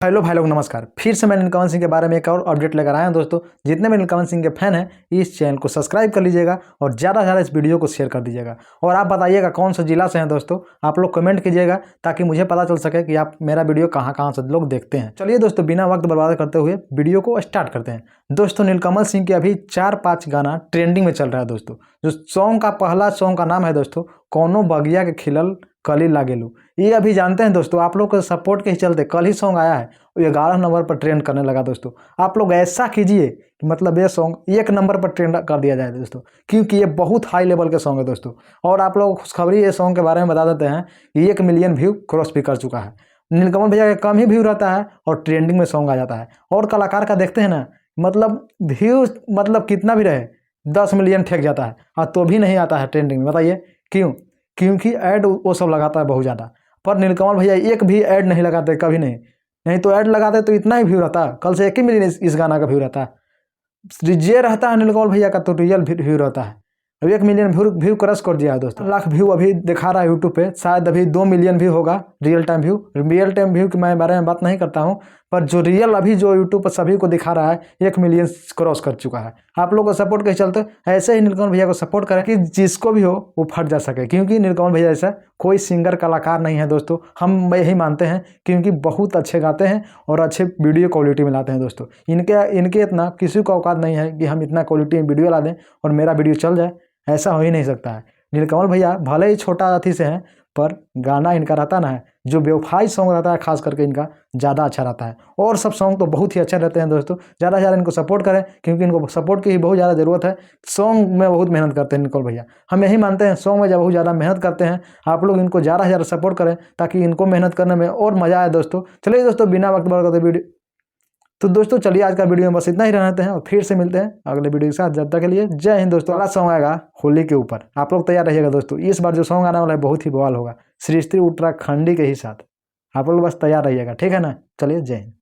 Hello भाई लोग, नमस्कार। फिर से मैं नीलकमल सिंह के बारे में एक और अपडेट लेकर आया हूं दोस्तों। जितने भी नीलकमल सिंह के फैन हैं इस चैनल को सब्सक्राइब कर लीजिएगा और ज़्यादा से ज़्यादा इस वीडियो को शेयर कर दीजिएगा। और आप बताइएगा कौन सा जिला से हैं दोस्तों, आप लोग कमेंट कीजिएगा ताकि मुझे पता चल सके कि आप मेरा वीडियो कहाँ कहाँ से लोग देखते हैं। चलिए दोस्तों, बिना वक्त बर्बाद करते हुए वीडियो को स्टार्ट करते हैं। दोस्तों, नीलकमल सिंह के अभी 4-5 गाना ट्रेंडिंग में चल रहा है दोस्तों। जो सॉन्ग का पहला सॉन्ग का नाम है दोस्तों, कौनो बगिया के खिलल कली लागेलू। ये अभी जानते हैं दोस्तों, आप लोग के सपोर्ट के ही चलते कल ही सॉन्ग आया है, 11 नंबर पर ट्रेंड करने लगा दोस्तों। आप लोग ऐसा कीजिए कि मतलब ये सॉन्ग 1 नंबर पर ट्रेंड कर दिया जाए दोस्तों, क्योंकि ये बहुत हाई लेवल के सॉन्ग है दोस्तों। और आप लोग खुशखबरी ये सॉन्ग के बारे में बता देते हैं कि 1 मिलियन व्यू क्रॉस भी कर चुका है। नीलकमल भैया का कम ही व्यू रहता है और ट्रेंडिंग में सॉन्ग आ जाता है। और कलाकार का देखते हैं ना, मतलब व्यू मतलब कितना भी रहे 10 मिलियन फेंक जाता है और तो भी नहीं आता है ट्रेंडिंग में। बताइए क्यों? क्योंकि ऐड वो सब लगाता है बहुत ज़्यादा। पर नीलकमल भैया एक भी ऐड नहीं लगाते, कभी नहीं। नहीं तो ऐड लगाते तो इतना ही व्यू रहता। कल से 1 ही मिलियन इस गाना का व्यू रहता। ये रहता है नीलकमल भैया का तो रियल व्यू रहता है। अभी 1 मिलियन व्यू क्रॉस कर दिया है दोस्तों। लाख व्यू अभी दिखा रहा है यूट्यूब पे, शायद अभी 2 मिलियन व्यू होगा real time view. Real time view के मैं बारे में बात नहीं करता हूँ, पर जो रियल अभी जो यूट्यूब पर सभी को दिखा रहा है 1 मिलियन क्रॉस कर चुका है। आप लोगों को सपोर्ट के चलते ऐसे ही नीलकमल भैया को सपोर्ट करें कि जिसको भी हो वो फट जा सके, क्योंकि नीलकमल भैया ऐसा कोई सिंगर कलाकार नहीं है दोस्तों। हम यही मानते हैं, क्योंकि बहुत अच्छे गाते हैं और अच्छे वीडियो क्वालिटी में लाते हैं दोस्तों। इनके इतना किसी को औकात नहीं है कि हम इतना क्वालिटी में वीडियो ला दें और मेरा वीडियो चल जाए। ऐसा हो ही नहीं सकता है। नीलकमल भैया भले ही छोटा अथी से हैं, पर गाना इनका रहता ना है, जो बेवफाई सॉन्ग रहता है खास करके इनका ज़्यादा अच्छा रहता है। और सब सॉन्ग तो बहुत ही अच्छे रहते हैं दोस्तों। ज़्यादा से ज़्यादा इनको सपोर्ट करें, क्योंकि इनको सपोर्ट की ही बहुत ज़्यादा ज़रूरत है। सॉन्ग में बहुत मेहनत करते हैं नीलकमल भैया। हम यही मानते हैं, सॉन्ग में जब बहुत ज़्यादा मेहनत करते हैं, आप लोग इनको ज़्यादा से ज़्यादा सपोर्ट करें ताकि इनको मेहनत करने में और मज़ा आए दोस्तों। चलिए दोस्तों, बिना वक्त बर्बाद करते वीडियो तो दोस्तों चलिए आज का वीडियो में बस इतना ही रहते हैं और फिर से मिलते हैं अगले वीडियो के साथ। जब तक के लिए जय हिंद दोस्तों। अगला सॉन्ग आएगा होली के ऊपर, आप लोग तैयार रहिएगा दोस्तों। इस बार जो सॉन्ग आने वाला है बहुत ही बवाल होगा, सृष्टि उत्तराखंडी के ही साथ। आप लोग बस तैयार रहिएगा, ठीक है ना। चलिए जय हिंद।